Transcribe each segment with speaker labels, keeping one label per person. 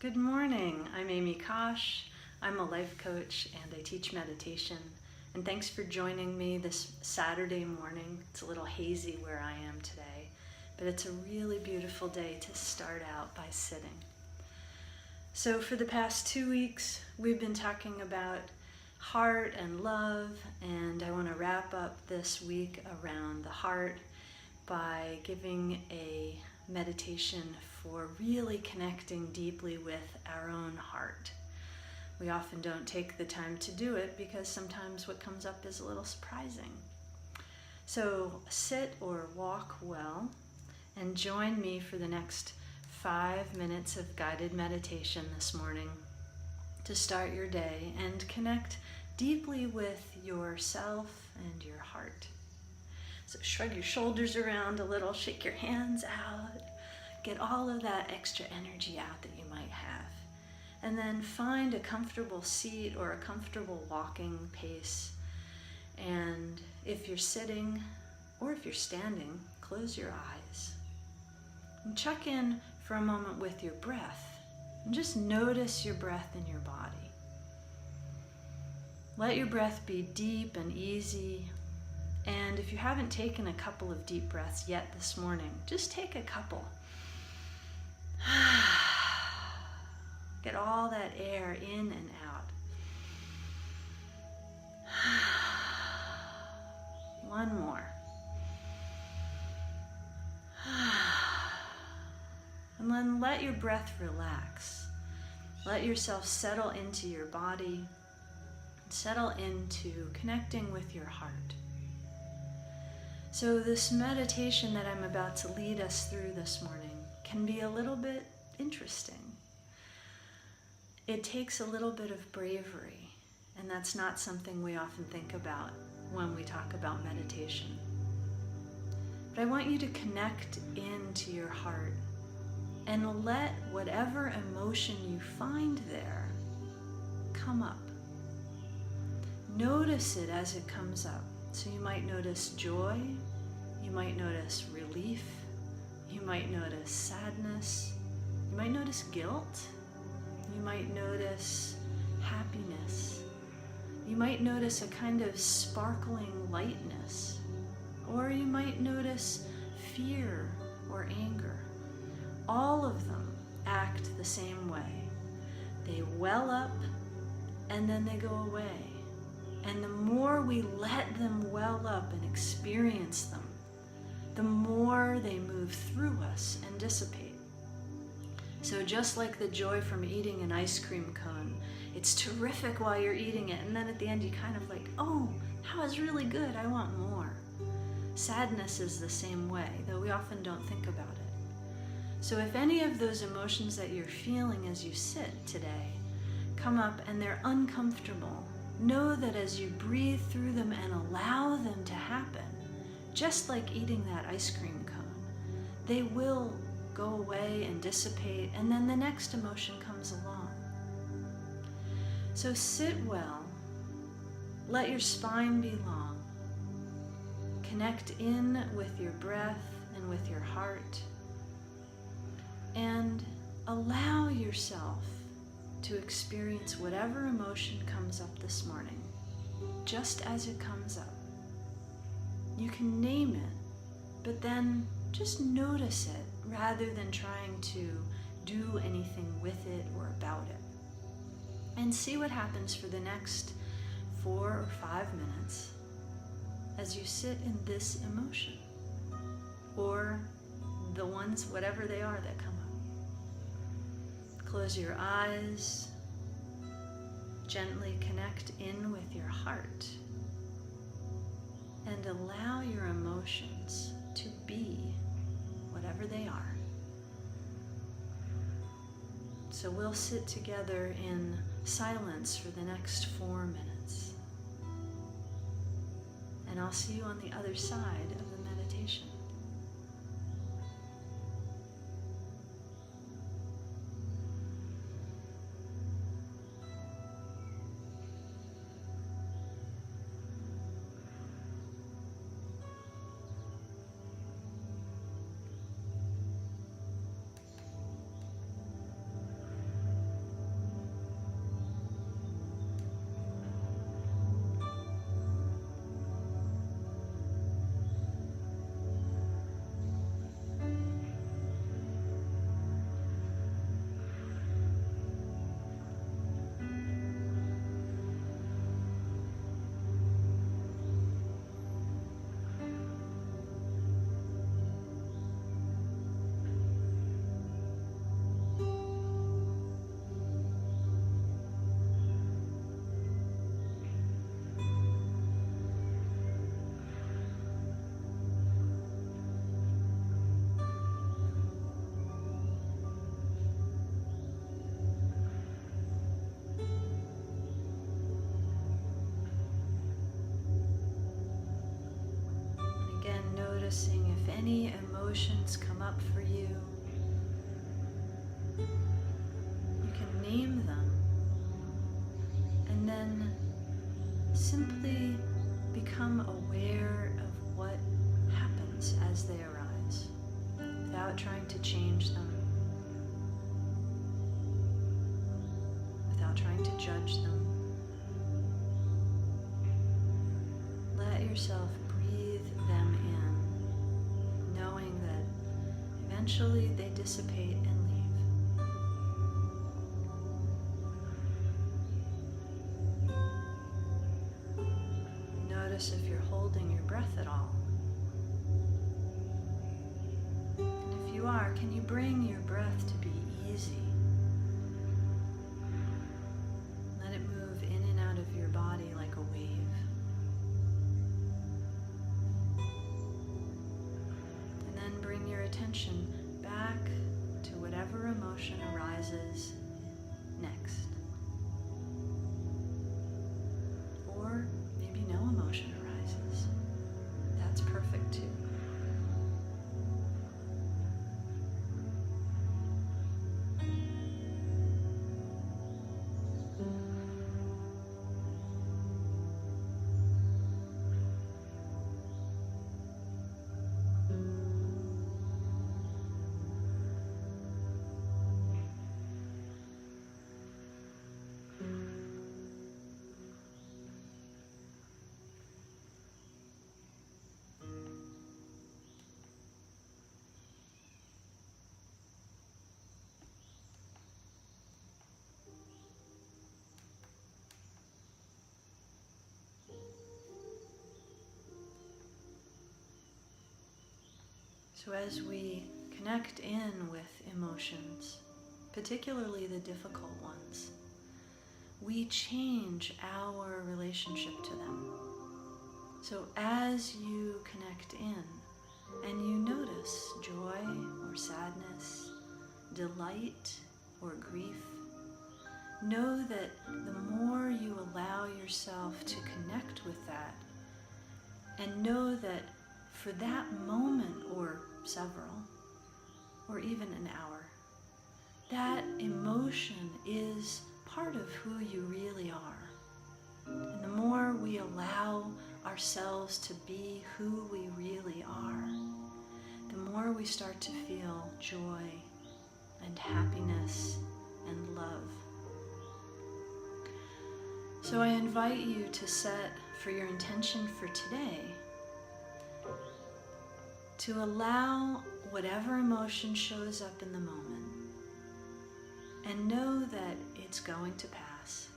Speaker 1: Good morning. I'm Amy Kosh. I'm a life coach and I teach meditation. And thanks for joining me this Saturday morning. It's a little hazy where I am today, but it's a really beautiful day to start out by sitting. So for the past 2 weeks, we've been talking about heart and love, and I want to wrap up this week around the heart by giving a meditation for really connecting deeply with our own heart. We often don't take the time to do it because sometimes what comes up is a little surprising. So sit or walk well and join me for the next 5 minutes of guided meditation this morning to start your day and connect deeply with yourself and your heart. So shrug your shoulders around a little, shake your hands out, get all of that extra energy out that you might have. And then find a comfortable seat or a comfortable walking pace. And if you're sitting or if you're standing, close your eyes. And check in for a moment with your breath. And just notice your breath in your body. Let your breath be deep and easy. And if you haven't taken a couple of deep breaths yet this morning, just take a couple. Get all that air in and out. One more. And then let your breath relax. Let yourself settle into your body, settle into connecting with your heart. So this meditation that I'm about to lead us through this morning can be a little bit interesting. It takes a little bit of bravery, and that's not something we often think about when we talk about meditation. But I want you to connect into your heart and let whatever emotion you find there come up. Notice it as it comes up. So you might notice joy, you might notice relief, you might notice sadness, you might notice guilt, you might notice happiness, you might notice a kind of sparkling lightness, or you might notice fear or anger. All of them act the same way. They well up and then they go away. And the more we let them well up and experience them, the more they move through us and dissipate. So just like the joy from eating an ice cream cone, it's terrific while you're eating it, and then at the end you kind of like, oh, that was really good, I want more. Sadness is the same way, though we often don't think about it. So if any of those emotions that you're feeling as you sit today come up and they're uncomfortable, know that as you breathe through them and allow them to happen, just like eating that ice cream cone, they will go away and dissipate, and then the next emotion comes along. So sit well, let your spine be long, connect in with your breath and with your heart, and allow yourself to experience whatever emotion comes up this morning, just as it comes up. You can name it, but then just notice it rather than trying to do anything with it or about it. And see what happens for the next 4 or 5 minutes as you sit in this emotion, or the ones, whatever they are, that come up. Close your eyes, gently connect in with your heart, and allow your emotions to be whatever they are. So we'll sit together in silence for the next 4 minutes. And I'll see you on the other side of the meditation. noticing if any emotions come up for you. You can name them and then simply become aware of what happens as they arise without trying to change them, without trying to judge them. Let yourself breathe them in, knowing that eventually they dissipate and leave. Notice if you're holding your breath at all. And if you are, can you bring your breath to be easy? Let it move in and out of your body like a wave. Bring your attention back to whatever emotion arises next. Or maybe no emotion arises. That's perfect too. So as we connect in with emotions, particularly the difficult ones, we change our relationship to them. So as you connect in and you notice joy or sadness, delight or grief, know that the more you allow yourself to connect with that, and know that for that moment or several, or even an hour, that emotion is part of who you really are. And the more we allow ourselves to be who we really are, the more we start to feel joy and happiness and love. So I invite you to set for your intention for today to allow whatever emotion shows up in the moment and know that it's going to pass.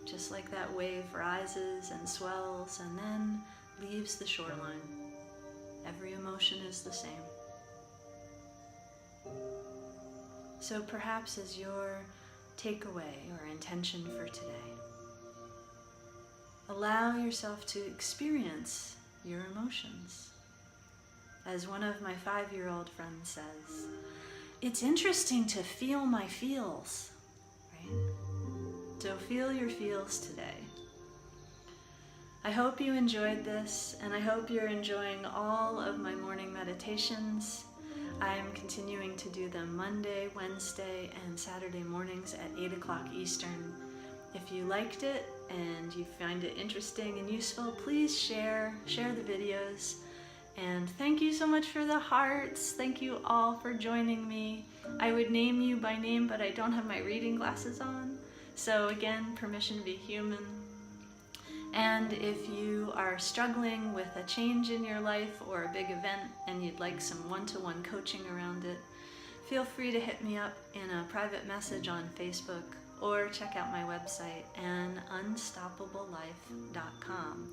Speaker 1: Just like that wave rises and swells and then leaves the shoreline. Every emotion is the same. So perhaps as your takeaway or intention for today, allow yourself to experience your emotions. As one of my 5-year-old friends says, it's interesting to feel my feels, right? So feel your feels today. I hope you enjoyed this, and I hope you're enjoying all of my morning meditations. I'm continuing to do them Monday, Wednesday, and Saturday mornings at 8 o'clock Eastern. If you liked it and you find it interesting and useful, please share the videos. And thank you so much for the hearts. Thank you all for joining me. I would name you by name, but I don't have my reading glasses on. So again, permission to be human. And if you are struggling with a change in your life or a big event and you'd like some one-to-one coaching around it, feel free to hit me up in a private message on Facebook or check out my website, anunstoppablelife.com.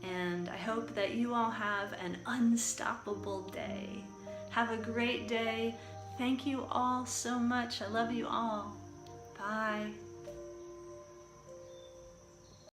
Speaker 1: And I hope that you all have an unstoppable day. Have a great day. Thank you all so much. I love you all. Bye.